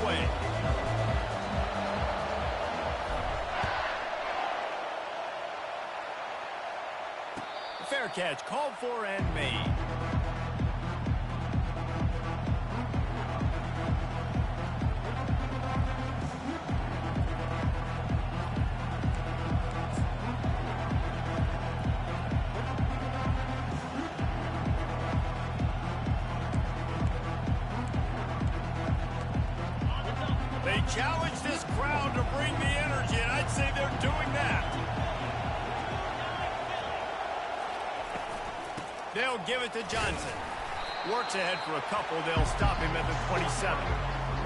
away. Fair catch, called for and made. They challenge this crowd to bring the energy, and I'd say they're doing that. They'll give it to Johnson. Works ahead for a couple. They'll stop him at the 27.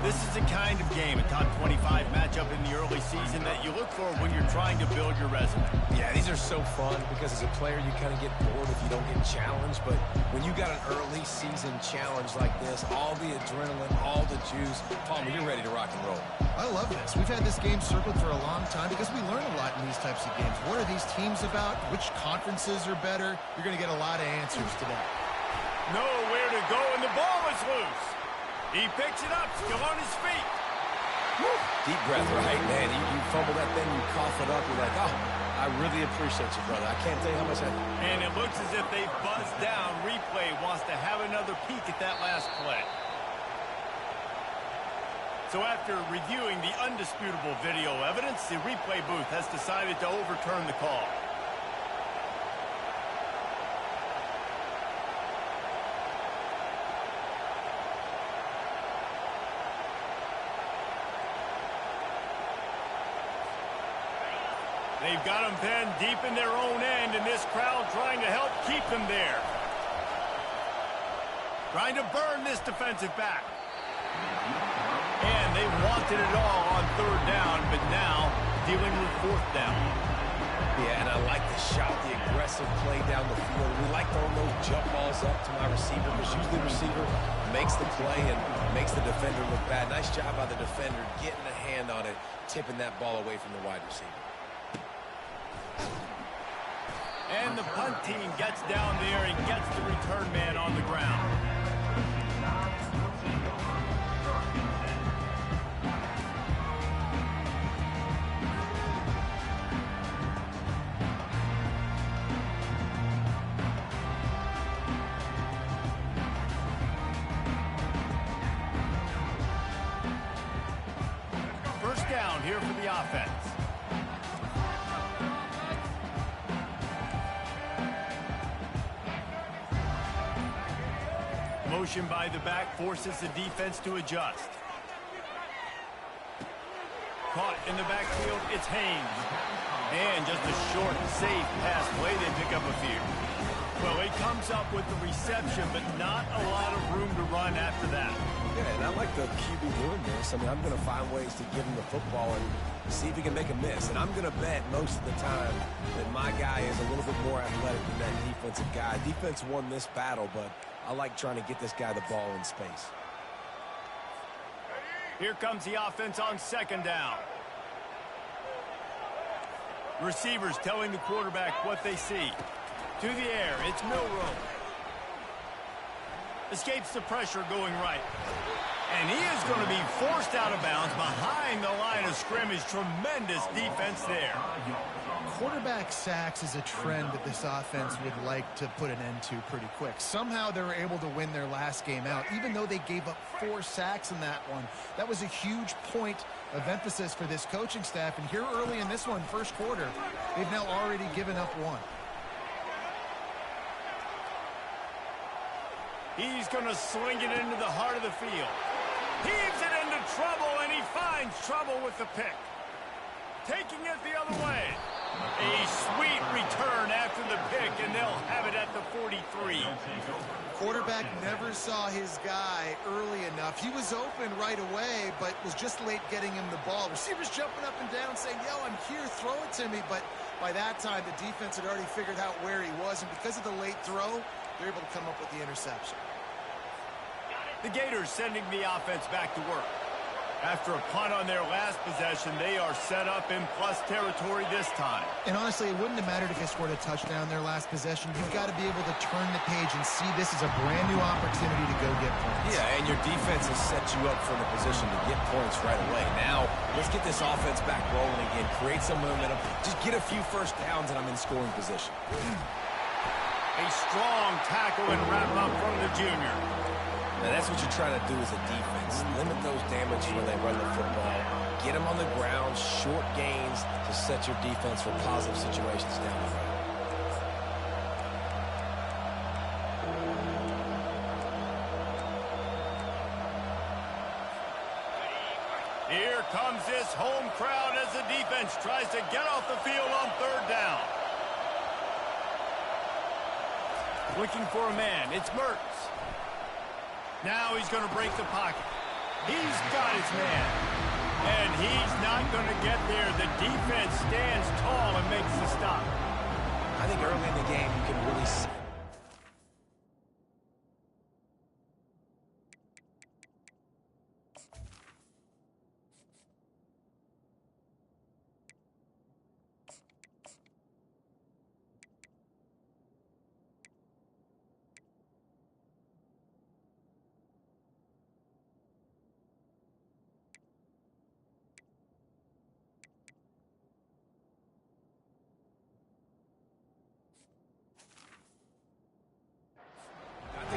This is the kind of game, a top 25 matchup in the early season, that you look for when you're trying to build your resume. Yeah, these are so fun because as a player, you kind of get bored if you don't get challenged. But when you got an early season challenge like this, all the adrenaline, all the juice, Palmer, you're ready to rock and roll. I love this. We've had this game circled for a long time because we learn a lot in these types of games. What are these teams about? Which conferences are better? You're going to get a lot of answers today. Nowhere to go, and the ball is loose. He picks it up, still on his feet. Woo. Deep breath, right, man? You fumble that thing, you cough it up, you're like, oh, I really appreciate you, brother. I can't tell you how much I... And it looks as if they buzzed down. Replay wants to have another peek at that last play. So after reviewing the undisputable video evidence, the replay booth has decided to overturn the call. They've got them pinned deep in their own end, and this crowd trying to help keep them there. Trying to burn this defensive back. And they wanted it all on third down, but now dealing with fourth down. Yeah, and I like the shot, the aggressive play down the field. We like throwing those jump balls up to my receiver, because usually the receiver makes the play and makes the defender look bad. Nice job by the defender getting a hand on it, tipping that ball away from the wide receiver. And the punt team gets down there and gets the return man on the ground. First down here for the offense. Motion by the back forces the defense to adjust. Caught in the backfield, it's Haynes. And just a short, safe pass play, they pick up a few. Well, he comes up with the reception, but not a lot of room to run after that. Yeah, and I like the QB doing this. I mean, I'm going to find ways to give him the football and see if he can make a miss. And I'm going to bet most of the time that my guy is a little bit more athletic than that defensive guy. Defense won this battle, but I like trying to get this guy the ball in space. Here comes the offense on second down. Receivers telling the quarterback what they see. To the air, it's Milroe. Escapes the pressure going right. And he is going to be forced out of bounds behind the line of scrimmage. Tremendous defense there. Quarterback sacks is a trend that this offense would like to put an end to pretty quick. Somehow they were able to win their last game out, even though they gave up 4 sacks in that one. That was a huge point of emphasis for this coaching staff. And here early in this one, first quarter, they've now already given up 1. He's going to sling it into the heart of the field. Heaves it into trouble, and he finds trouble with the pick. Taking it the other way. A sweet return after the pick, and they'll have it at the 43. Quarterback never saw his guy early enough. He was open right away, but was just late getting him the ball. Receivers jumping up and down saying, yo, I'm here, throw it to me. But by that time, the defense had already figured out where he was, and because of the late throw, they're able to come up with the interception. The Gators sending the offense back to work. After a punt on their last possession, they are set up in plus territory this time. And honestly, it wouldn't have mattered if they scored a touchdown their last possession. You've got to be able to turn the page and see this as a brand new opportunity to go get points. Yeah, and your defense has set you up for the position to get points right away. Now, let's get this offense back rolling again, create some momentum, just get a few first downs, and I'm in scoring position. A strong tackle and wrap up from the junior. Now, that's what you're trying to do as a defense. Limit those damage when they run the football. Get them on the ground, short gains to set your defense for positive situations down the road. Here comes this home crowd as the defense tries to get off the field on third down. Looking for a man. It's Mertz. Now he's going to break the pocket. He's got his man. And he's not going to get there. The defense stands tall and makes the stop. I think early in the game you can really see.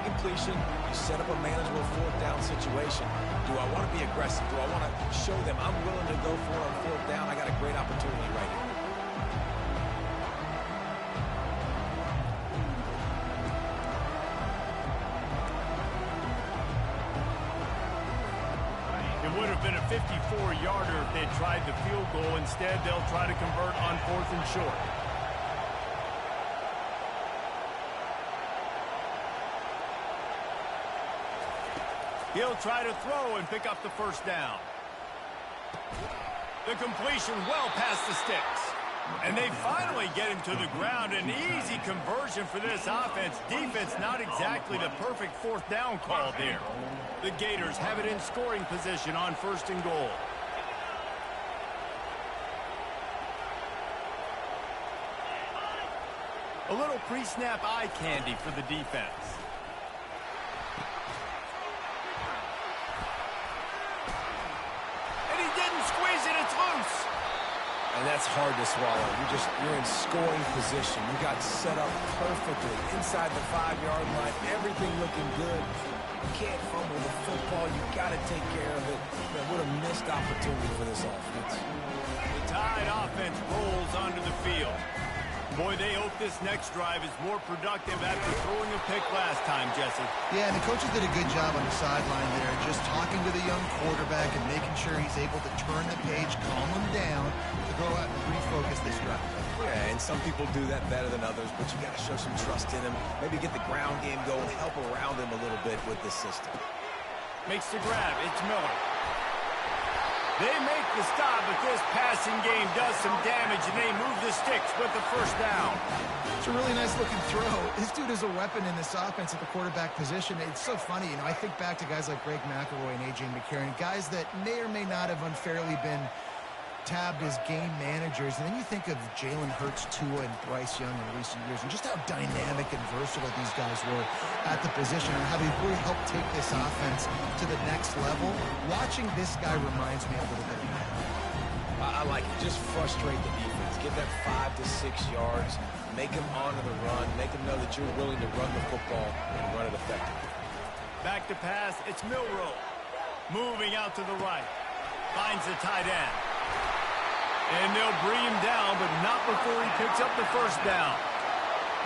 Completion, you set up a manageable fourth down situation. Do I want to be aggressive? Do I want to show them I'm willing to go for it on fourth down? I got a great opportunity right here. It would have been a 54-yarder if they tried the field goal. Instead, they'll try to convert on 4th and short. He'll try to throw and pick up the first down. The completion well past the sticks. And they finally get him to the ground. An easy conversion for this offense. Defense not exactly the perfect fourth down call there. The Gators have it in scoring position on 1st and goal. A little pre-snap eye candy for the defense. And that's hard to swallow. You're in scoring position. You got set up perfectly inside the 5-yard line. Everything looking good. You can't fumble the football. You got to take care of it. Man, what a missed opportunity for this offense. The Tide offense rolls onto the field. Boy, they hope this next drive is more productive after throwing a pick last time, Jesse. Yeah, and the coaches did a good job on the sideline there, just talking to the young quarterback and making sure he's able to turn the page, calm him down, to go out and refocus this drive. Yeah, and some people do that better than others, but you got to show some trust in him. Maybe get the ground game going, help around him a little bit with this system. Makes the grab. It's Miller. They make the stop, but this passing game does some damage, and they move the sticks with the first down. It's a really nice looking throw. This dude is a weapon in this offense at the quarterback position. It's so funny, you know, I think back to guys like Greg McElroy and A.J. McCarron, guys that may or may not have unfairly been tabbed as game managers. And then you think of Jalen Hurts, Tua, and Bryce Young in recent years, and just how dynamic and versatile these guys were at the position and how they really helped take this offense to the next level. Watching this guy reminds me a little bit of that. I like it. Just frustrate the defense. Get that 5 to 6 yards. Make them honor the run. Make them know that you're willing to run the football and run it effectively. Back to pass. It's Milroe. Moving out to the right. Finds the tight end. And they'll bring him down, but not before he picks up the first down.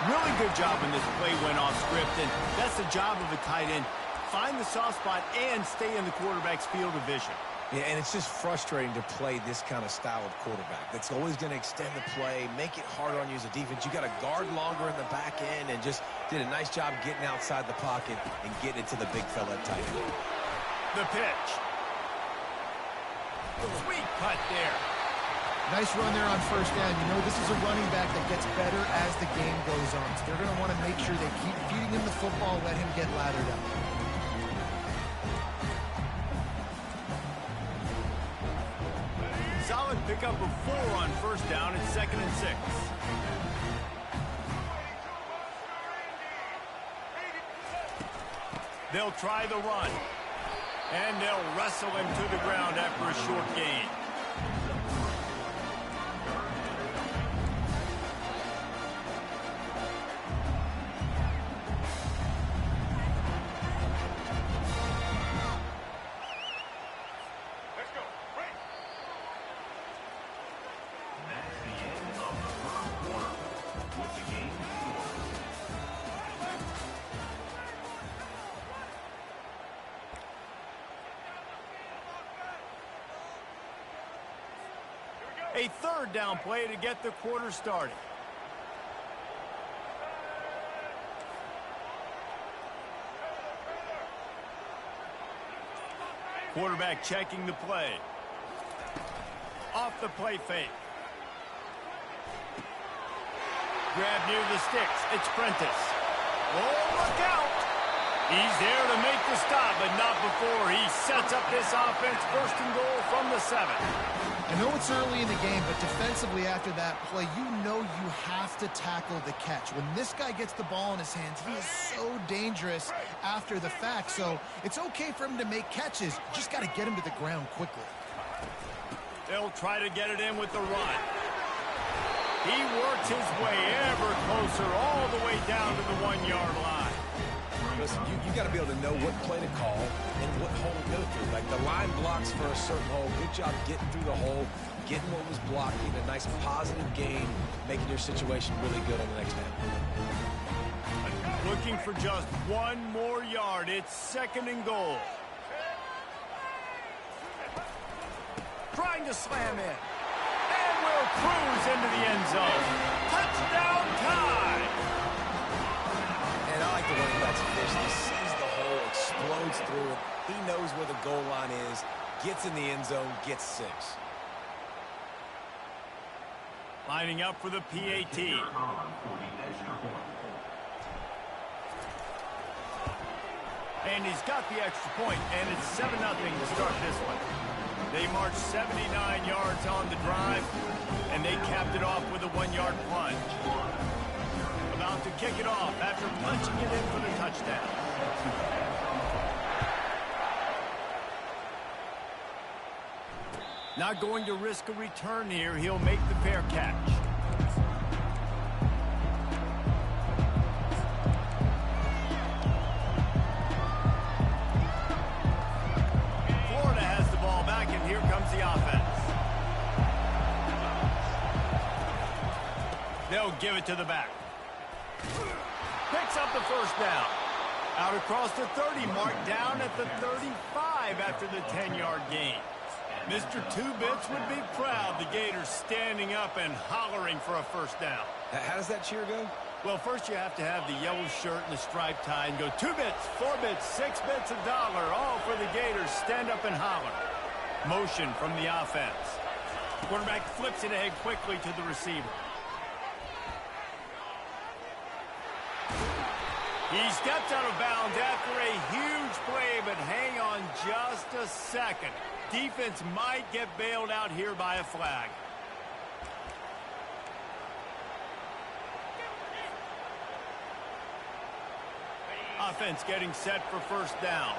Really good job when this play went off script, and that's the job of a tight end. Find the soft spot and stay in the quarterback's field of vision. Yeah, and it's just frustrating to play this kind of style of quarterback. That's always going to extend the play, make it hard on you as a defense. You got to guard longer in the back end, and just did a nice job getting outside the pocket and getting it to the big fella tight end. The pitch. Sweet cut there. Nice run there on first down. You know, this is a running back that gets better as the game goes on. So they're going to want to make sure they keep feeding him the football, let him get lathered up. pick up a 4 on first down. It's 2nd and 6. They'll try the run. And they'll wrestle him to the ground after a short gain. A 3rd down play to get the quarter started. Quarterback checking the play. Off the play fake. Grab near the sticks. It's Prentice. Oh, look out! He's there to make the stop, but not before he sets up this offense. 1st and goal from the 7. I know it's early in the game, but defensively after that play, you know you have to tackle the catch. When this guy gets the ball in his hands, he is so dangerous after the fact. So it's okay for him to make catches. You just got to get him to the ground quickly. They'll try to get it in with the run. He works his way ever closer all the way down to the 1-yard line. Listen, you got to be able to know what play to call and what hole to go through. Like the line blocks for a certain hole. Good job getting through the hole, getting what was blocking, a nice positive gain, making your situation really good on the next down. Looking for just 1 more yard. It's 2nd and goal. Trying to slam in. And will cruise into the end zone. Touchdown time! And I like the running back's efficiency. He sees the hole, explodes through it. He knows where the goal line is, gets in the end zone, gets 6. Lining up for the PAT. And he's got the extra point, and it's 7-0 to start this one. They marched 79 yards on the drive, and they capped it off with a 1-yard plunge. About to kick it off after punching it in for the touchdown. Not going to risk a return here. He'll make the fair catch. Florida has the ball back, and here comes the offense. They'll give it to the back. Picks up the first down. Out across the 30, marked down at the 35 after the 10-yard gain. Mr. Two-Bits would be proud. The Gators standing up and hollering for a first down. How does that cheer go? Well, first you have to have the yellow shirt and the striped tie and go 2 bits, 4 bits, 6 bits, $1, all for the Gators. Stand up and holler. Motion from the offense. Quarterback flips it ahead quickly to the receiver. He steps out of bounds after a huge play, but hang on just a second. Defense might get bailed out here by a flag. Offense getting set for first down.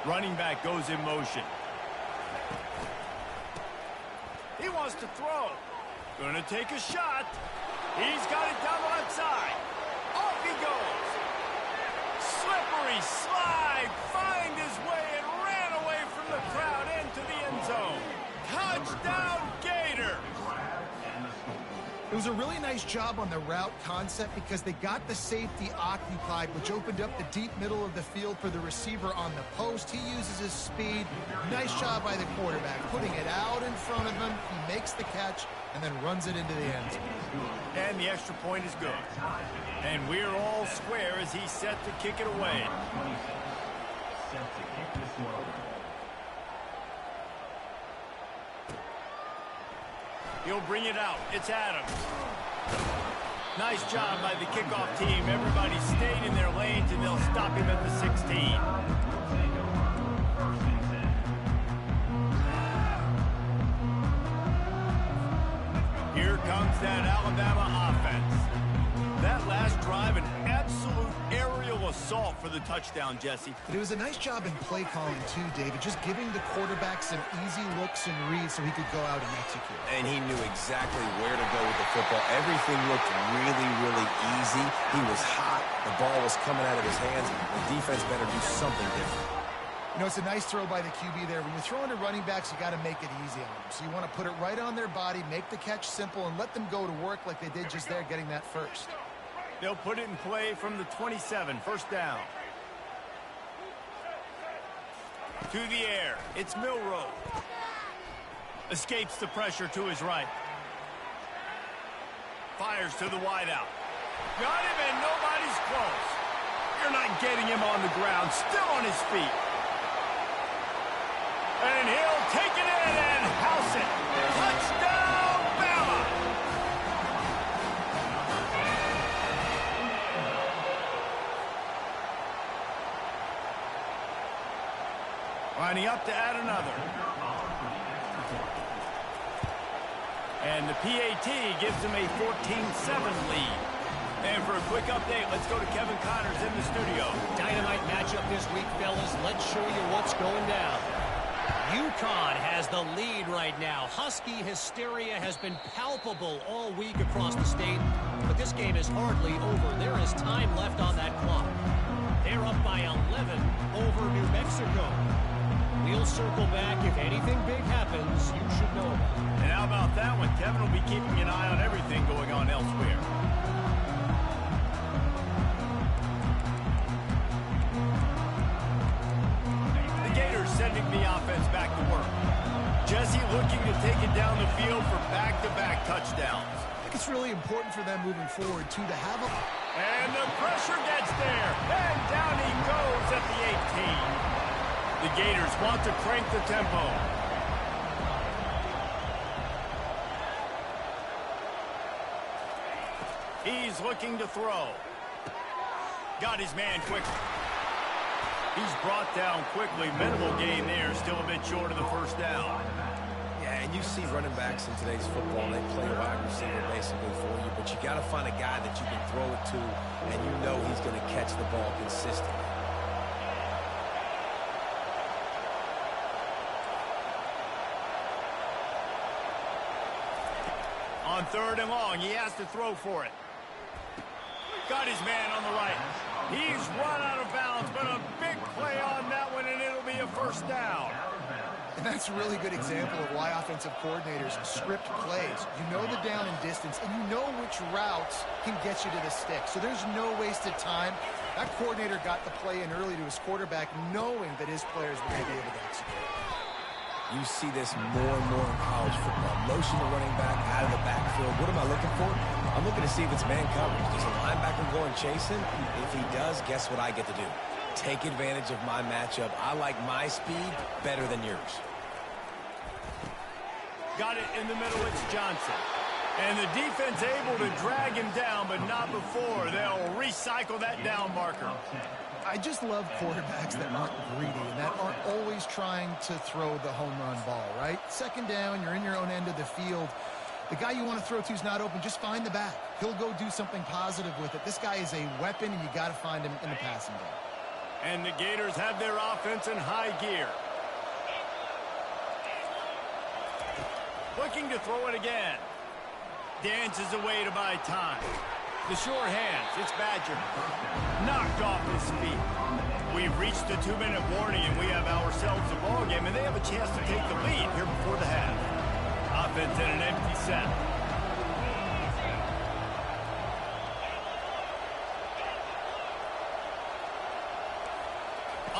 Running back goes in motion. He wants to throw. Gonna take a shot. He's got it down the left side. Off he goes. Slippery slide. Find his way and ran away from the crowd into the end zone. Touchdown, Gator. It was a really nice job on the route concept because they got the safety occupied, which opened up the deep middle of the field for the receiver on the post. He uses his speed. Nice job by the quarterback, putting it out in front of him. He makes the catch and then runs it into the end zone. And the extra point is good. And we're all square as he's set to kick it away. He'll bring it out. It's Adams. Nice job by the kickoff team. Everybody stayed in their lanes, and they'll stop him at the 16. comes that Alabama offense. That last drive, an absolute aerial assault for the touchdown, Jesse. But it was a nice job in play calling, too, David, just giving the quarterback some easy looks and reads so he could go out and execute. And he knew exactly where to go with the football. Everything looked really, really easy. He was hot. The ball was coming out of his hands. The defense better do something different. You know, it's a nice throw by the QB there. When you're throwing to running backs, you got to make it easy on them. So you want to put it right on their body, make the catch simple, and let them go to work like they did just there, getting that first. They'll put it in play from the 27, first down. To the air, it's Milroe. Escapes the pressure to his right. Fires to the wideout. Got him, and nobody's close. You're not getting him on the ground, still on his feet. And he'll take it in and house it. Touchdown, Bama! Lining up to add another. And the PAT gives them a 14-7 lead. And for a quick update, let's go to Kevin Connors in the studio. Dynamite matchup this week, fellas. Let's show you what's going down. UConn has the lead right now. Husky hysteria has been palpable all week across the state, but this game is hardly over. There is time left on that clock. They're up by 11 over New Mexico. We'll circle back. If anything big happens, you should know about it. And how about that one? Kevin will be keeping an eye on everything going on elsewhere. Sending the offense back to work. Jesse looking to take it down the field for back-to-back touchdowns. I think it's really important for them moving forward, too, to have a... And the pressure gets there. And down he goes at the 18. The Gators want to crank the tempo. He's looking to throw. Got his man quickly. He's brought down quickly. Minimal gain there. Still a bit short of the first down. Yeah, and you see running backs in today's football, they play wide receiver basically for you, but you got to find a guy that you can throw it to, and you know he's going to catch the ball consistently. On third and long, he has to throw for it. Got his man on the right. He's run out of bounds, but a big play on that one, and it'll be a first down. And that's a really good example of why offensive coordinators script plays. You know the down and distance, and you know which routes can get you to the stick. So there's no wasted time. That coordinator got the play in early to his quarterback, knowing that his players were going to be able to execute. You see this more and more in college football. Motion the running back out of the backfield. What am I looking for? I'm looking to see if it's man coverage. Does a linebacker go and chase him? If he does, guess what I get to do? Take advantage of my matchup. I like my speed better than yours. Got it in the middle. It's Johnson. And the defense able to drag him down, but not before. They'll recycle that down marker. I just love quarterbacks that aren't greedy and that aren't always trying to throw the home run ball, right? Second down, you're in your own end of the field. The guy you want to throw to is not open. Just find the back. He'll go do something positive with it. This guy is a weapon, and you got to find him in the passing game. And the Gators have their offense in high gear. Looking to throw it again. Dances away to buy time. The sure hands, it's Badger. Knocked off his feet. We've reached the 2-minute warning, and we have ourselves a ball game, and they have a chance to take the lead here before the half. Offense in an empty set.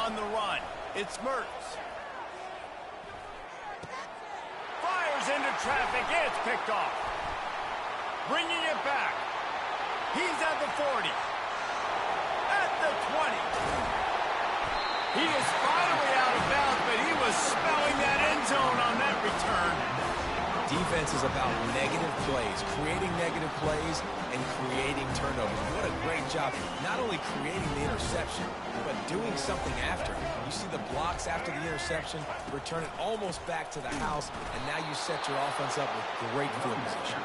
On the run, it's Mertz. Fires into traffic, it's picked off. Bringing it back. He's at the 40. At the 20. He is finally out of bounds, but he was smelling that end zone on that return. Defense is about negative plays, creating negative plays, and creating turnovers. What a great job, not only creating the interception, but doing something after. You see the blocks after the interception, return it almost back to the house, and now you set your offense up with great field position.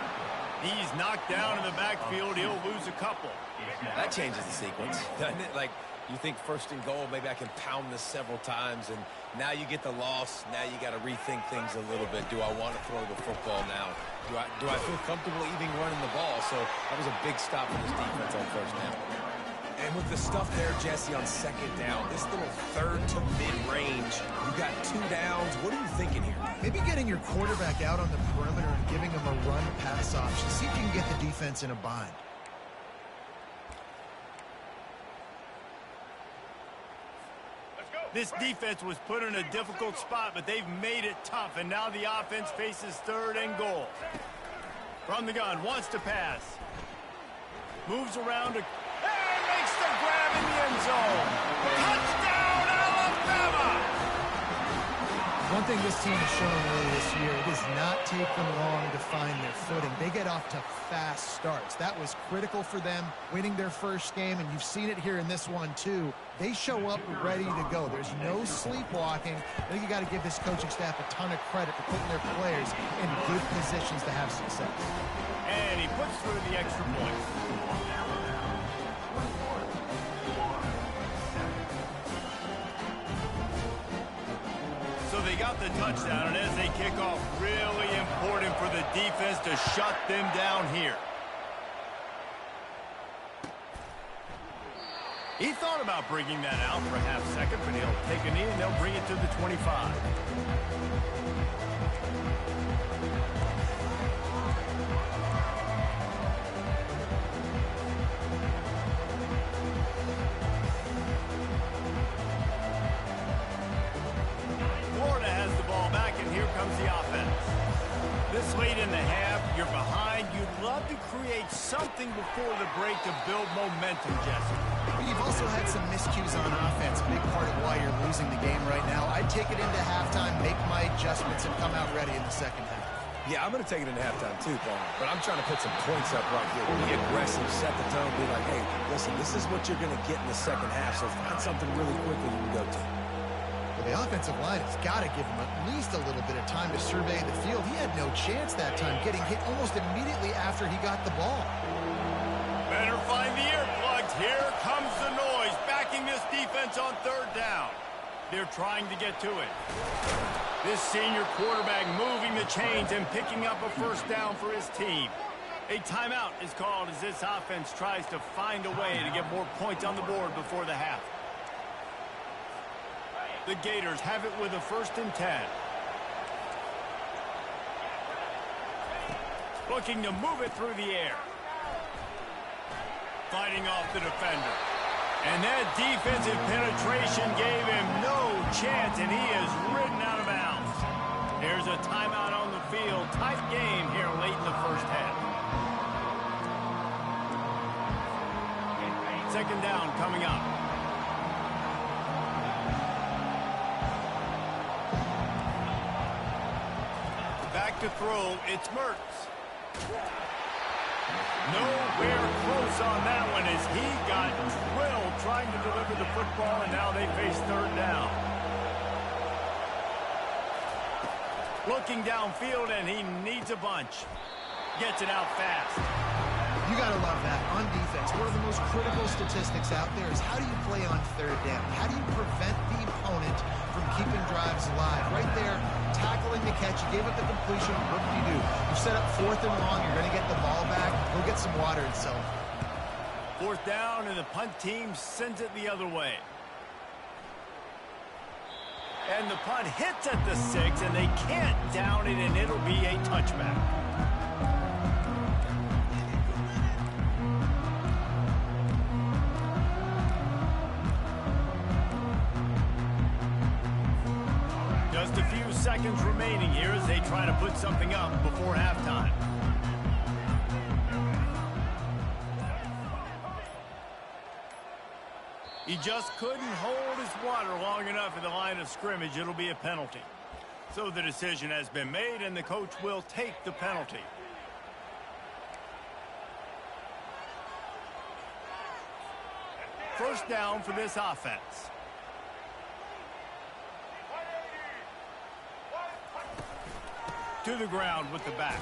He's knocked down in the backfield. He'll lose a couple. That changes the sequence, doesn't it? Like, you think first and goal, maybe I can pound this several times, and now you get the loss. Now you got to rethink things a little bit. Do I want to throw the football now? Do I feel comfortable even running the ball? So that was a big stop for this defense on first down. And with the stuff there, Jesse, on second down, this little third to mid-range, you got 2 downs. What are you thinking here? Maybe getting your quarterback out on the perimeter and giving him a run-pass option. See if you can get the defense in a bind. This defense was put in a difficult spot, but they've made it tough, and now the offense faces third and goal. From the gun, wants to pass. Moves around and makes the grab in the end zone. Touchdown, Alabama! One thing this team has shown early this year, it does not take them long to find their footing. They get off to fast starts. That was critical for them, winning their first game, and you've seen it here in this one too. They show up ready to go. There's no sleepwalking. I think you got to give this coaching staff a ton of credit for putting their players in good positions to have success. And he puts through the extra point. So they got the touchdown, and as they kick off, really important for the defense to shut them down here. He thought about bringing that out for a half second, but he'll take a knee and they'll bring it to the 25. Florida has the ball back, and here comes the offense. This late in the half, you're behind. You'd love to create something before the break to build momentum, Jesse. But you've also had some miscues on offense, a big part of why you're losing the game right now. I'd take it into halftime, make my adjustments, and come out ready in the second half. Yeah, I'm going to take it into halftime too, Paul. But I'm trying to put some points up right here. Be aggressive, set the tone, be like, hey, listen, this is what you're going to get in the second half, so find something really quickly you can go to. Well, the offensive line has got to give him at least a little bit of time to survey the field. He had no chance that time, getting hit almost immediately after he got the ball. Better find the earplugs. Here comes the noise, backing this defense on third down. They're trying to get to it. This senior quarterback moving the chains and picking up a first down for his team. A timeout is called as this offense tries to find a way to get more points on the board before the half. The Gators have it with a 1st and 10. Looking to move it through the air. Fighting off the defender. And that defensive penetration gave him no chance, and he is ridden out of bounds. There's a timeout on the field. Tight game here late in the first half. Second down coming up. Back to throw, it's Mertz. Nowhere close on that one as he got drilled trying to deliver the football, and now they face third down. Looking downfield, and he needs a bunch. Gets it out fast. You got to love that. On defense, one of the most critical statistics out there is how do you play on third down? How do you prevent the opponent from keeping drives alive? Right there, tackling the catch. You gave up the completion. What do? You set up 4th and long. You're going to get the ball back. Go get some water and so. 4th down, and the punt team sends it the other way. And the punt hits at the 6, and they can't down it, and it'll be a touchback. Just a few seconds remaining here as they try to put something up before halftime. He just couldn't hold his water long enough in the line of scrimmage. It'll be a penalty. So the decision has been made, and the coach will take the penalty. First down for this offense. To the ground with the back.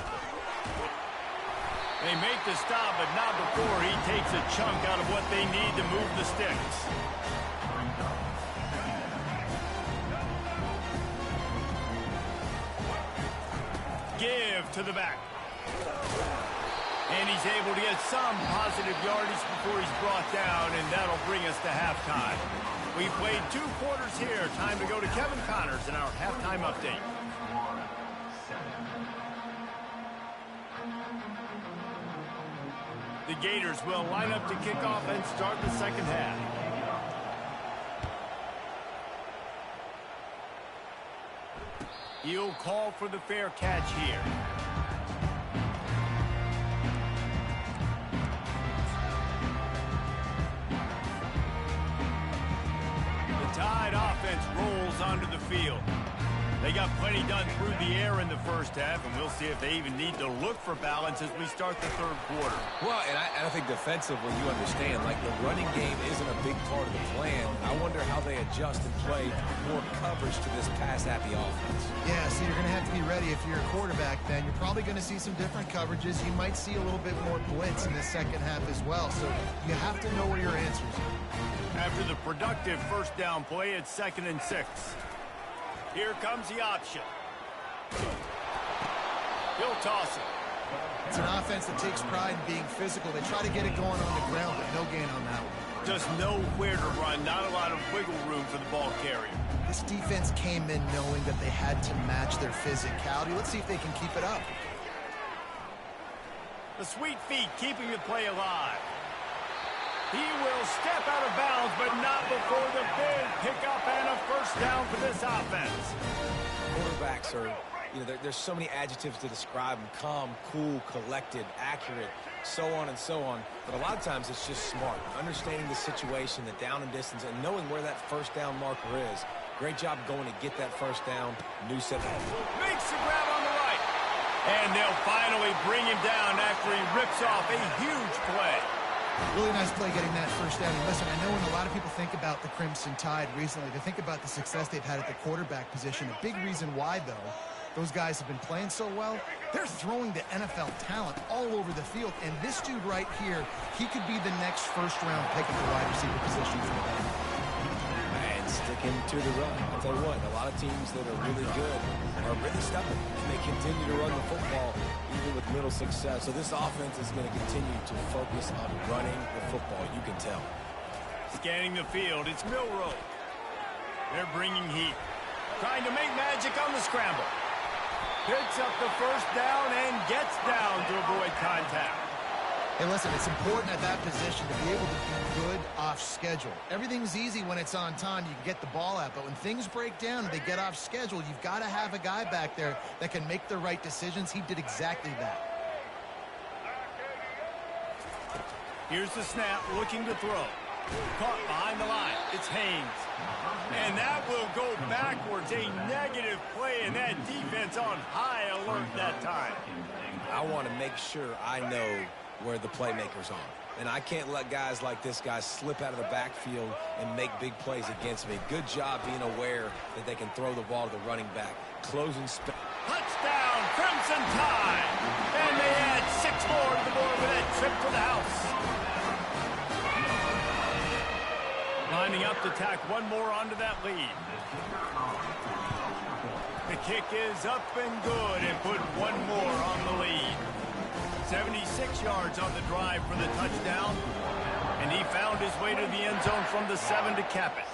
They make the stop, but not before he takes a chunk out of what they need to move the sticks. Give to the back. And he's able to get some positive yardage before he's brought down, and that'll bring us to halftime. We've played 2 quarters here. Time to go to Kevin Connors in our halftime update. The Gators will line up to kick off and start the second half. He'll call for the fair catch here. The Tide offense rolls onto the field. They got plenty done through the air in the first half, and we'll see if they even need to look for balance as we start the third quarter. Well, and I think defensively, you understand, like the running game isn't a big part of the plan. I wonder how they adjust and play more coverage to this pass-happy offense. Yeah, so you're going to have to be ready if you're a quarterback, Ben. You're probably going to see some different coverages. You might see a little bit more blitz in the second half as well, so you have to know where your answers are. After the productive first down play, it's 2nd and 6. Here comes the option. He'll toss it. It's an offense that takes pride in being physical. They try to get it going on the ground, but no gain on that one. Just know where to run. Not a lot of wiggle room for the ball carrier. This defense came in knowing that they had to match their physicality. Let's see if they can keep it up. The sweet feet keeping the play alive. He will step out of bounds, but not before the big pickup and a first down for this offense. Quarterbacks are, there's so many adjectives to describe them. Calm, cool, collected, accurate, so on and so on. But a lot of times it's just smart. Understanding the situation, the down and distance, and knowing where that first down marker is. Great job going to get that first down. New set. Makes the grab on the right. And they'll finally bring him down after he rips off a huge play. Really nice play getting that first down. And listen, I know when a lot of people think about the Crimson Tide recently, they think about the success they've had at the quarterback position. A big reason why, though, those guys have been playing so well, they're throwing the NFL talent all over the field. And this dude right here, he could be the next first-round pick at the wide receiver position for them. And sticking to the run. I'll tell you what, a lot of teams that are really good are really stubborn. And they continue to run the football even with little success. So this offense is going to continue to focus on running the football. You can tell. Scanning the field, it's Milroe. They're bringing heat. Trying to make magic on the scramble. Picks up the first down and gets down to avoid contact. Hey, listen, it's important at that position to be able to be good off schedule. Everything's easy when it's on time. You can get the ball out. But when things break down and they get off schedule, you've got to have a guy back there that can make the right decisions. He did exactly that. Here's the snap, looking to throw. Caught behind the line. It's Haynes. And that will go backwards. A negative play, and that defense on high alert that time. I want to make sure I know where the playmakers are. And I can't let guys like this guy slip out of the backfield and make big plays against me. Good job being aware that they can throw the ball to the running back. Closing spin. Touchdown, Crimson Tide. And they add 6 more to the board with that trip to the house. Lining up to tack one more onto that lead. The kick is up and good and put one more on the lead. 76 yards on the drive for the touchdown. And he found his way to the end zone from the 7 to cap it.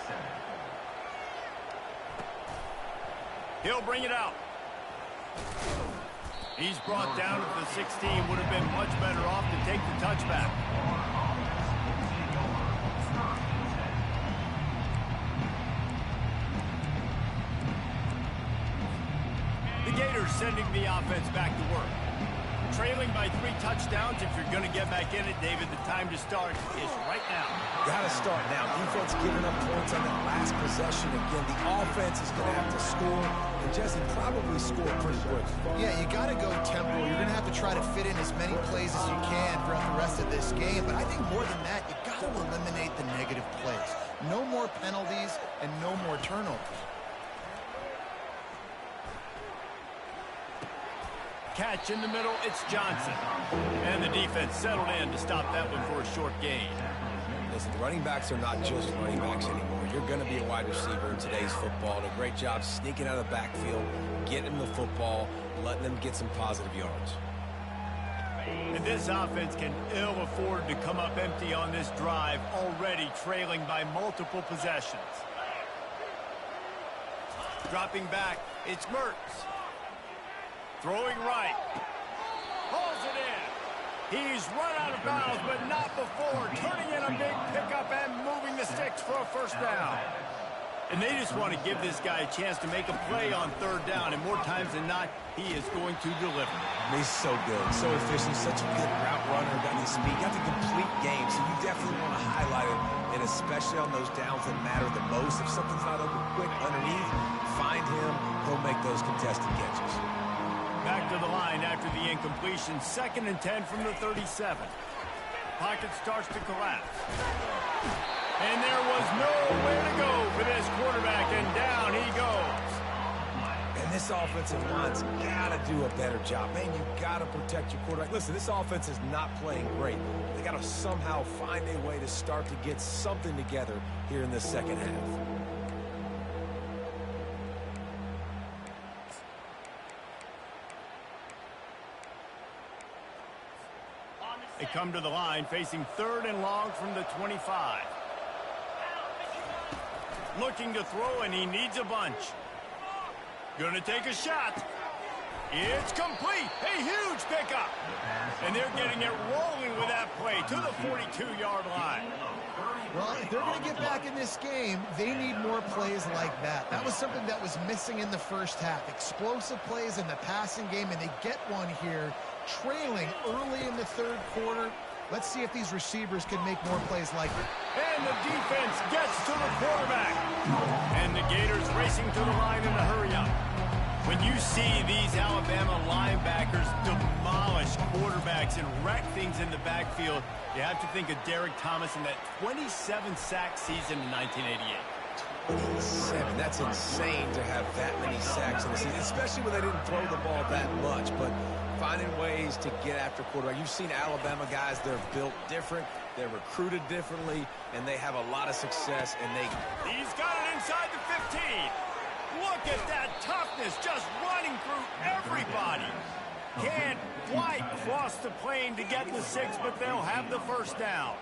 He'll bring it out. He's brought down to the 16. Would have been much better off to take the touchback. The Gators sending the offense back to work. Trailing by 3 touchdowns. If you're going to get back in it, David, the time to start is right now. Got to start now. Defense giving up points on that last possession. Again, the offense is going to have to score, and Jesse probably score pretty quick. Yeah, you got to go tempo. You're going to have to try to fit in as many plays as you can throughout the rest of this game. But I think more than that, you got to eliminate the negative plays. No more penalties and no more turnovers. catch in the middle. It's Johnson. And the defense settled in to stop that one for a short gain. Listen, running backs are not just running backs anymore. You're going to be a wide receiver in today's football. And a great job sneaking out of the backfield, getting the football, letting them get some positive yards. And this offense can ill afford to come up empty on this drive, already trailing by multiple possessions. Dropping back, it's Mertz. Throwing right. Hauls it in. He's run out of bounds, but not before. Turning in a big pickup and moving the sticks for a first down. And they just want to give this guy a chance to make a play on third down. And more times than not, he is going to deliver. He's so good, so efficient, such a good route runner, got the speed, got the complete game. So you definitely want to highlight it, and especially on those downs that matter the most. If something's not open quick underneath, find him. He'll make those contested catches. Back to the line after the incompletion. 2nd and 10 from the 37. Pocket starts to collapse. And there was nowhere to go for this quarterback, and down he goes. And this offensive line's got to do a better job. Man, you got to protect your quarterback. Listen, this offense is not playing great. They got to somehow find a way to start to get something together here in the second half. They come to the line facing 3rd and long from the 25. Looking to throw, and he needs a bunch. Gonna take a shot. It's complete. A huge pickup. And they're getting it rolling with that play to the 42-yard line. Well, if they're going to get back in this game, they need more plays like that. That was something that was missing in the first half. Explosive plays in the passing game, and they get one here, trailing early in the 3rd quarter. Let's see if these receivers can make more plays like it. And the defense gets to the quarterback. And the Gators racing to the line in a hurry-up. When you see these Alabama linebackers demolish quarterbacks and wreck things in the backfield, you have to think of Derek Thomas in that 27-sack season in 1988. 27. That's insane to have that many sacks in the season, especially when they didn't throw the ball that much. But finding ways to get after quarterback. You've seen Alabama guys, they're built different, they're recruited differently, and they have a lot of success. And He's got it inside the 15. Look at that toughness, just running through everybody. Can't quite cross the plane to get the 6, but they'll have the first down.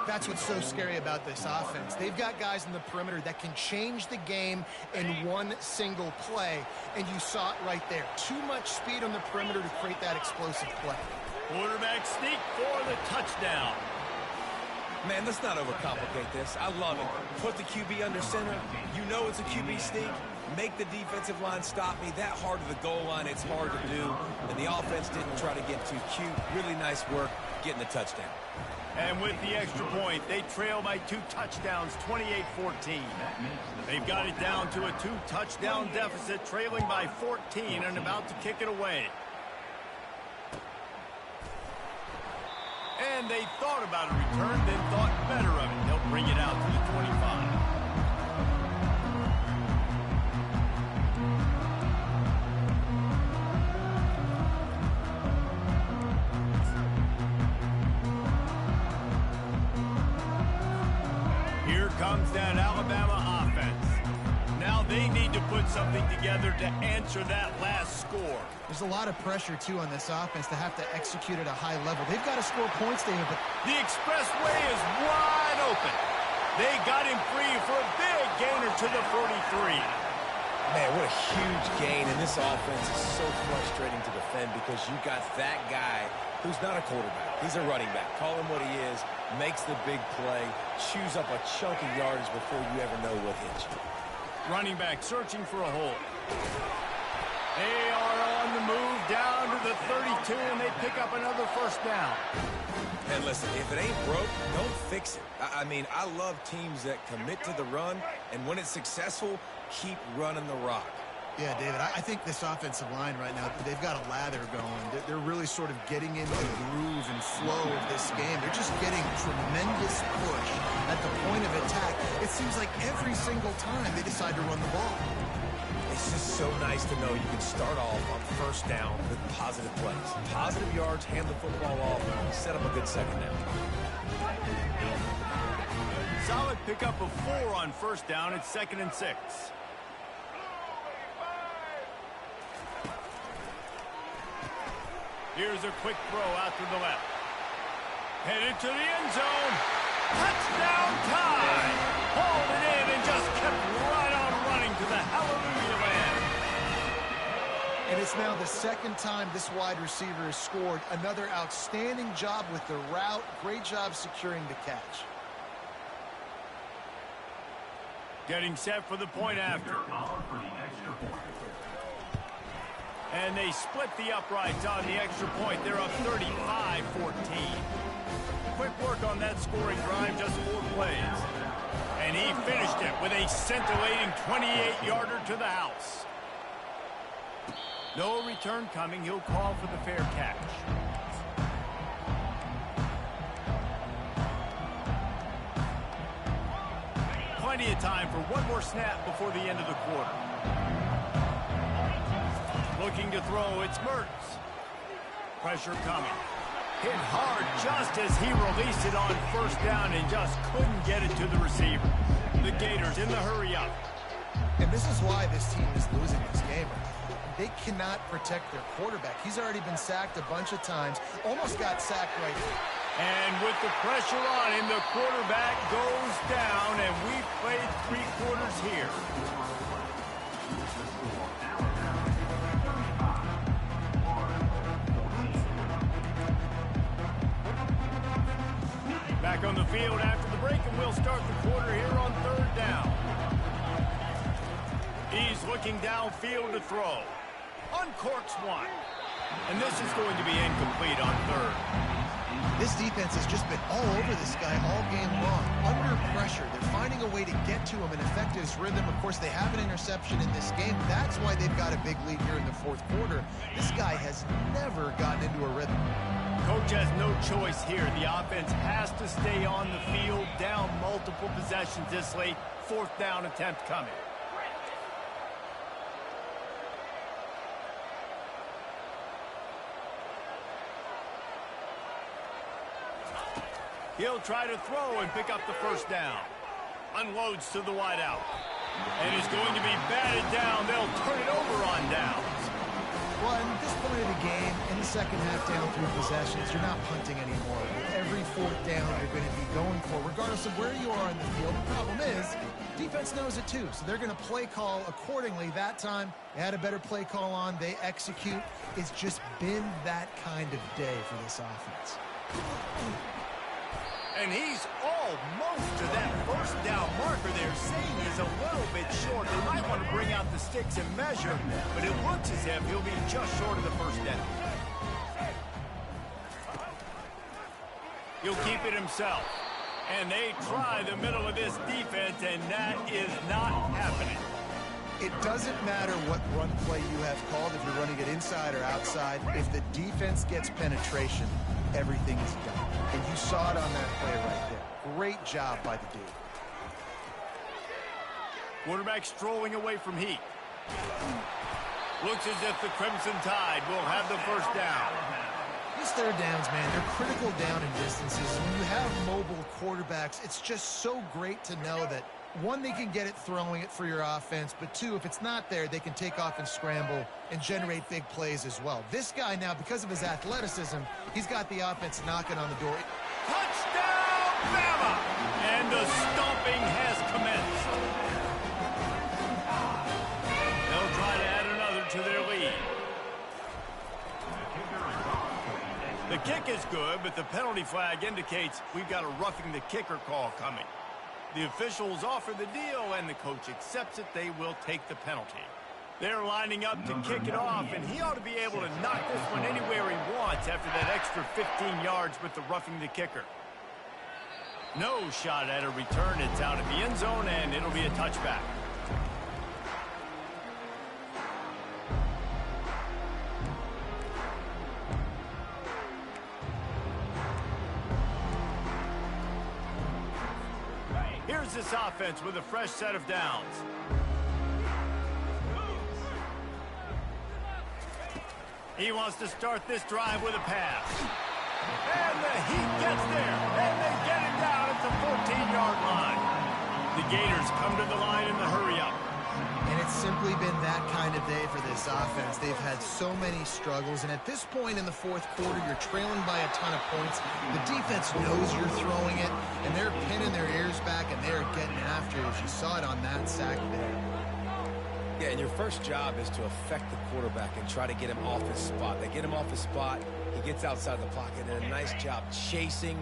That's what's so scary about this offense. They've got guys in the perimeter that can change the game in one single play, and you saw it right there. Too much speed on the perimeter to create that explosive play. Quarterback sneak for the touchdown. Man, let's not overcomplicate this. I love it. Put the QB under center. You know it's a QB sneak. Make the defensive line stop me. That hard to the goal line, it's hard to do. And the offense didn't try to get too cute. Really nice work getting the touchdown. And with the extra point, they trail by 2 touchdowns, 28-14. They've got it down to a 2-touchdown deficit, trailing by 14 and about to kick it away. And they thought about a return, then thought better of it. They'll bring it out to the 25. Here comes that Alabama offense. Now they need to put something together to answer that last score. There's a lot of pressure, too, on this offense to have to execute at a high level. They've got to score points, David, but the expressway is wide open. They got him free for a big gainer to the 43. Man, what a huge gain, and this offense is so frustrating to defend because you got that guy who's not a quarterback. He's a running back. Call him what he is, makes the big play, chews up a chunk of yardage before you ever know what hits you. Running back searching for a hole. They are on the move down to the 32, and they pick up another first down. And listen, if it ain't broke, don't fix it. I mean, I love teams that commit to the run, and when it's successful, keep running the rock. yeah, David, I think this offensive line right now, they've got a lather going. They're really sort of getting into the groove and flow of this game. They're just getting tremendous push at the point of attack. It seems like every single time they decide to run the ball. They It's just so nice to know you can start off on first down with positive plays. Positive yards, hand the football off, and set up a good second down. Solid pickup of 4 on first down. It's 2nd and 6. Here's a quick throw out to the left. Headed to the end zone. Touchdown time! Hauled it in and just kept right on running to the hallelujah land. And it's now the second time this wide receiver has scored. Another outstanding job with the route. Great job securing the catch. Getting set for the point after. And they split the uprights on the extra point. They're up 35-14. Quick work on that scoring drive, just 4 plays. And he finished it with a scintillating 28-yarder to the house. No return coming. He'll call for the fair catch. Plenty of time for one more snap before the end of the quarter. Looking to throw, it's Mertz. Pressure coming. Hit hard just as he released it on first down and just couldn't get it to the receiver. The Gators in the hurry up. And this is why this team is losing this game. They cannot protect their quarterback. He's already been sacked a bunch of times. Almost got sacked right here. And with the pressure on him, the quarterback goes down, and we've played 3 quarters here. Back on the field after the break, and we'll start the quarter here on 3rd down. He's looking downfield to throw. Uncorks one. And this is going to be incomplete on 3rd. This defense has just been all over this guy all game long. Under pressure, they're finding a way to get to him and affect his rhythm. Of course, they have an interception in this game. That's why they've got a big lead here in the 4th quarter. This guy has never gotten into a rhythm. Coach has no choice here. The offense has to stay on the field, down multiple possessions this late. 4th down attempt coming. He'll try to throw and pick up the first down. Unloads to the wideout. And is going to be batted down. They'll turn it over on downs. Well, at this point of the game, in the second half down 3 possessions, you're not punting anymore. With every 4th down you're going to be going for, regardless of where you are on the field. The problem is, defense knows it too, so they're going to play call accordingly. That time, they had a better play call on. They execute. It's just been that kind of day for this offense. And he's almost to that first down marker they're saying is a little bit short. They might want to bring out the sticks and measure, but it looks as if he'll be just short of the first down. He'll keep it himself. And they try the middle of this defense, and that is not happening. It doesn't matter what run play you have called, if you're running it inside or outside. If the defense gets penetration, everything is done. And you saw it on that play right there. Great job by the D. Quarterback strolling away from heat. Looks as if the Crimson Tide will have the first down. These 3rd downs, man, they're critical down in distances. When you have mobile quarterbacks, it's just so great to know that, 1, they can get it throwing it for your offense, but 2, if it's not there, they can take off and scramble and generate big plays as well. This guy now, because of his athleticism, he's got the offense knocking on the door. Touchdown, Bama! And the stomping has commenced. They'll try to add another to their lead. The kick is good, but the penalty flag indicates we've got a roughing the kicker call coming. The officials offer the deal, and the coach accepts it. They will take the penalty. They're lining up to kick it off, and he ought to be able to knock this one anywhere he wants after that extra 15 yards with the roughing the kicker. No shot at a return. It's out of the end zone, and it'll be a touchback. Here's this offense with a fresh set of downs. He wants to start this drive with a pass. And the Heat gets there, and they get him down at the 14-yard line. The Gators come to the line in the hurry-up. And it's simply been that kind of day for this offense. They've had so many struggles, and at this point in the fourth quarter, you're trailing by a ton of points. The defense knows you're throwing it, and they're pinning their ears back, and they're getting after it, as you saw it on that sack there. Yeah, and your first job is to affect the quarterback and try to get him off his spot. They get him off his spot, he gets outside the pocket, and a nice job chasing,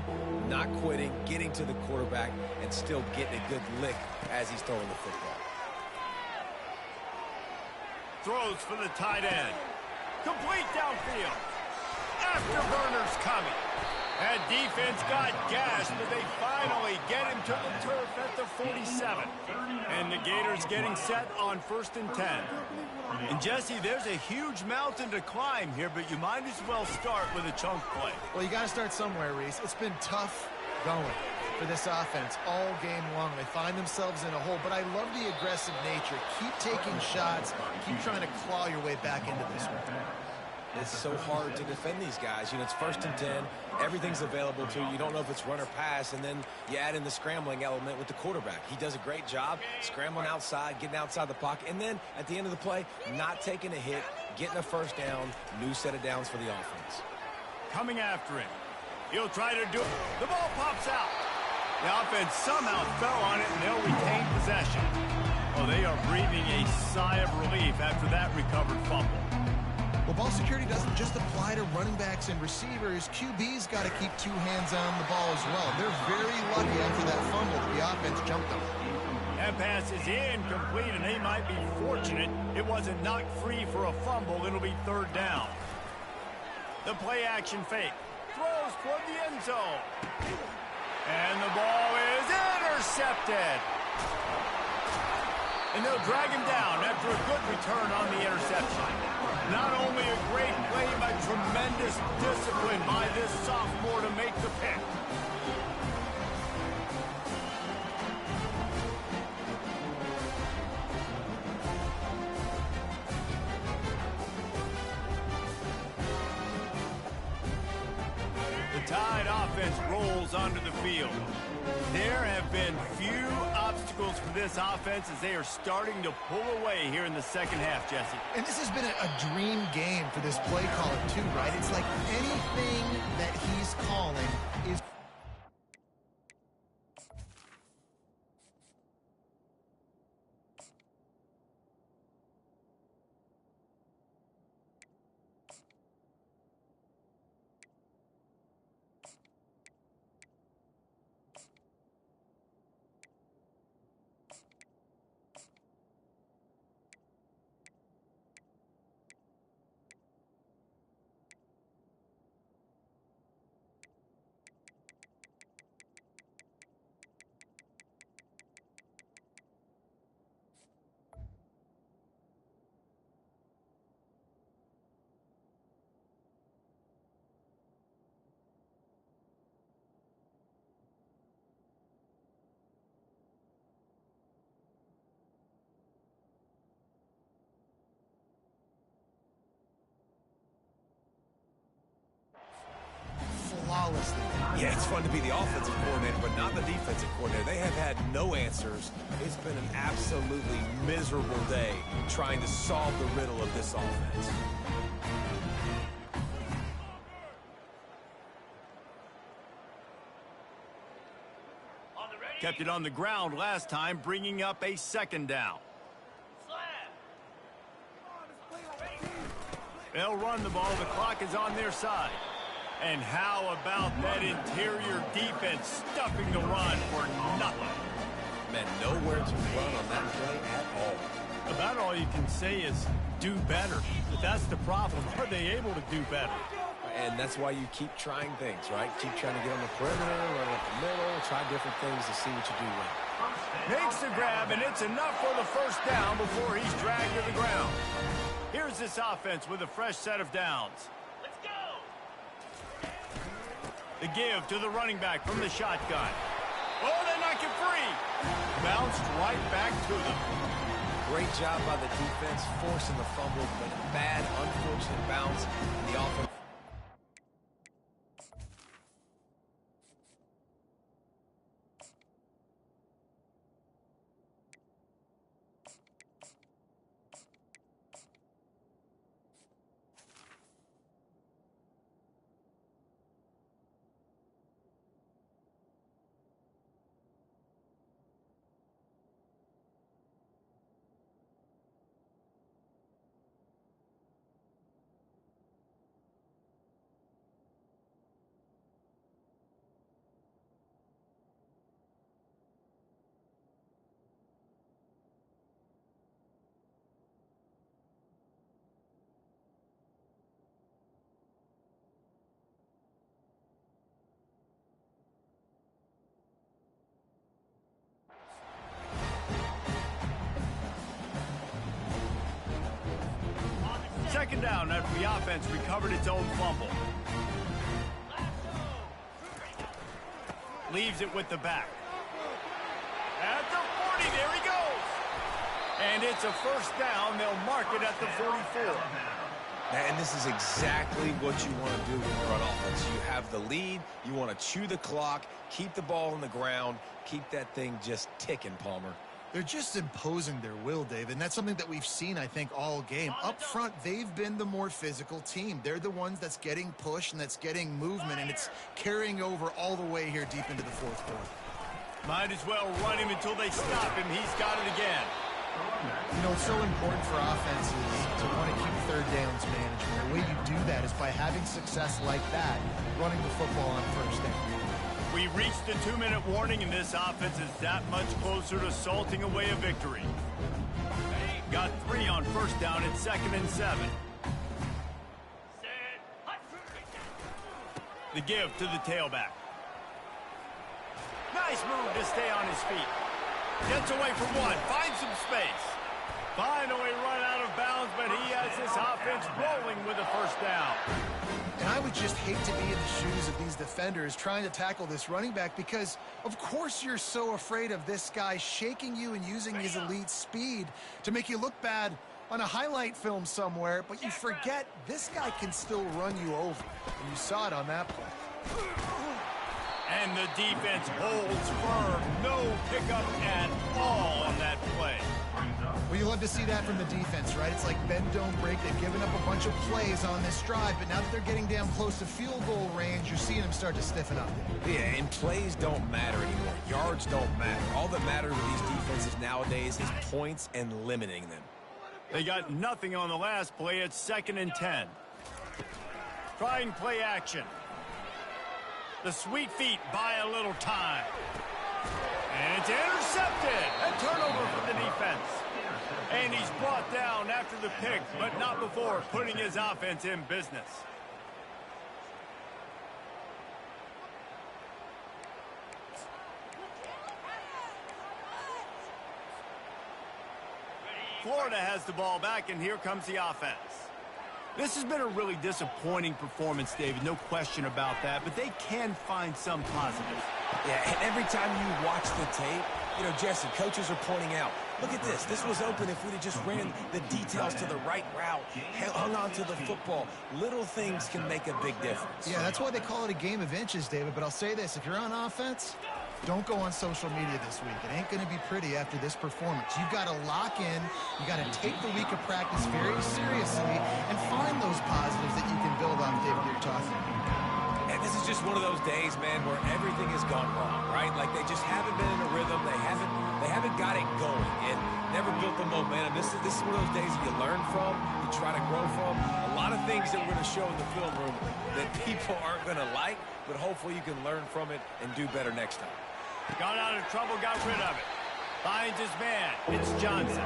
not quitting, getting to the quarterback, and still getting a good lick as he's throwing the football. Throws for the tight end. Complete downfield. Afterburners coming. That defense got gashed, but they finally get him to the turf at the 47. And the Gators getting set on 1st and 10. And Jesse, there's a huge mountain to climb here, but you might as well start with a chunk play. Well, you got to start somewhere, Reese. It's been tough going for this offense all game long. They find themselves in a hole, but I love the aggressive nature. Keep taking shots. Keep trying to claw your way back into this one. It's so hard to defend these guys. You know, it's 1st and 10. Everything's available to you. You don't know if it's run or pass, and then you add in the scrambling element with the quarterback. He does a great job scrambling outside, getting outside the pocket, and then at the end of the play, not taking a hit, getting a first down, new set of downs for the offense. Coming after him. He'll try to do it. The ball pops out. The offense somehow fell on it, and they'll retain possession. Oh, they are breathing a sigh of relief after that recovered fumble. Well, ball security doesn't just apply to running backs and receivers. QB's got to keep two hands on the ball as well. They're very lucky after that fumble that the offense jumped them. That pass is incomplete, and they might be fortunate it wasn't knocked free for a fumble. It'll be 3rd down. The play action fake. Throws toward the end zone. And the ball is intercepted. And they'll drag him down after a good return on the interception. Not only a great play, but tremendous discipline by this sophomore to make the pick. The Tide offense rolls onto the field. There have been few obstacles for this offense as they are starting to pull away here in the second half, Jesse. And this has been a dream game for this play caller, too, right? It's like anything that he's calling is... flawlessly. Yeah, it's fun to be the offensive coordinator, but not the defensive coordinator. They have had no answers. It's been an absolutely miserable day trying to solve the riddle of this offense. Kept it on the ground last time, bringing up a 2nd down. They'll run the ball. The clock is on their side. And how about that interior defense stuffing the run for nothing? Man, nowhere to run on that play at all. About all you can say is do better. But that's the problem. Are they able to do better? And that's why you keep trying things, right? Keep trying to get on the perimeter, run up the middle, try different things to see what you do well. Makes the grab, and it's enough for the 1st down before he's dragged to the ground. Here's this offense with a fresh set of downs. Let's go! The give to the running back from the shotgun. Oh, they knock it free. Bounced right back to them. Great job by the defense, forcing the fumble, but a bad, unfortunate bounce in the offense. Second down after the offense recovered its own fumble. Leaves it with the back. At the 40, there he goes. And it's a first down. They'll mark it at the 44. And this is exactly what you want to do when you're on offense. You have the lead. You want to chew the clock, keep the ball on the ground, keep that thing just ticking, Palmer. They're just imposing their will, David, and that's something that we've seen, I think, all game. Up front, they've been the more physical team. They're the ones that's getting pushed and that's getting movement, and it's carrying over all the way here deep into the fourth quarter. Might as well run him until they stop him. He's got it again. You know, it's so important for offenses to want to keep third downs management. The way you do that is by having success like that, running the football on first down. We reached the 2-minute warning, and this offense is that much closer to salting away a victory. Got 3 on first down at 2nd and 7. The give to the tailback. Nice move to stay on his feet. Gets away from one, finds some space. Finally run out of bounds, but he has this offense rolling with a first down. And I would just hate to be in the shoes of these defenders trying to tackle this running back because, of course, you're so afraid of this guy shaking you and using his elite speed to make you look bad on a highlight film somewhere, but you forget this guy can still run you over. And you saw it on that play. And the defense holds firm. No pickup at all on that play. Well, you love to see that from the defense, right? It's like bend, don't break. They've given up a bunch of plays on this drive, but now that they're getting down close to field goal range, you're seeing them start to stiffen up. Yeah, and plays don't matter anymore. Yards don't matter. All that matters with these defenses nowadays is points and limiting them. They got nothing on the last play. It's 2nd and 10. Trying play action. The sweet feet buy a little time. And it's intercepted. A turnover for the defense. And he's brought down after the pick, but not before putting his offense in business. Florida has the ball back, and here comes the offense. This has been a really disappointing performance, David, no question about that, but they can find some positives. Yeah, and every time you watch the tape, you know, Jesse, coaches are pointing out, look at this. This was open if we'd have just ran the details to the right route, hung on to the football. Little things can make a big difference. Yeah, that's why they call it a game of inches, David, but I'll say this. If you're on offense, don't go on social media this week. It ain't going to be pretty after this performance. You've got to lock in. You got to take the week of practice very seriously and find those positives that you can build on, David, you're talking about. And this is just one of those days, man, where everything has gone wrong, right? Like they just haven't been in a rhythm. They haven't got it going and never built the momentum. This is one of those days that you learn from, you try to grow from. A lot of things that we're going to show in the film room that people aren't going to like, but hopefully you can learn from it and do better next time. Got out of trouble, got rid of it. Finds his man. It's Johnson.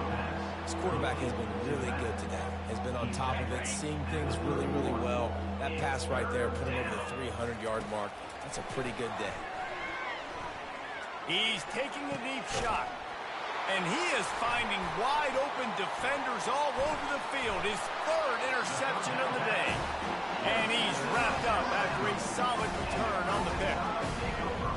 This quarterback has been really good today. Has been on top of it, seeing things really, really well. That pass right there put him over the 300-yard mark. That's a pretty good day. He's taking a deep shot. And he is finding wide-open defenders all over the field. His 3rd interception of the day. And he's wrapped up after a solid return on the pick.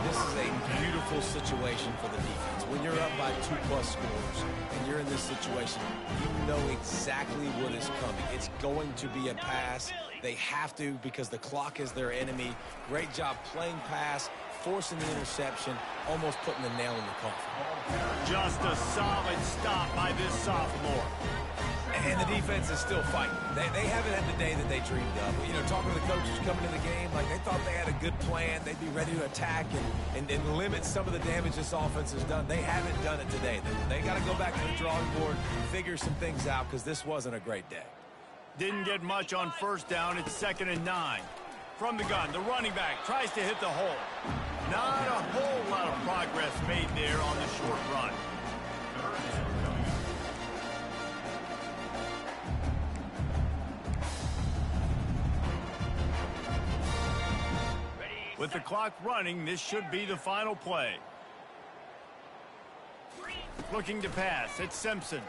This is a beautiful painful situation for the defense. When you're up by 2+ scores and you're in this situation, you know exactly what is coming. It's going to be a pass. They have to because the clock is their enemy. Great job playing pass, forcing the interception, almost putting the nail in the coffin. Just a solid stop by this sophomore. And the defense is still fighting. They haven't had the day that they dreamed of. You know, talking to the coaches coming into the game, like they thought they had a good plan. They'd be ready to attack and limit some of the damage this offense has done. They haven't done it today. They got to go back to the drawing board, figure some things out because this wasn't a great day. Didn't get much on first down. It's 2nd and 9. From the gun, the running back tries to hit the hole. Not a whole lot of progress made there on the short run. With the clock running, this should be the final play. Looking to pass. It's Simpson.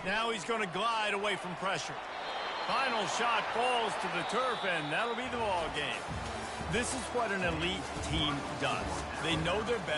Now he's going to glide away from pressure. Final shot falls to the turf, and that'll be the ball game. This is what an elite team does. They know they're better.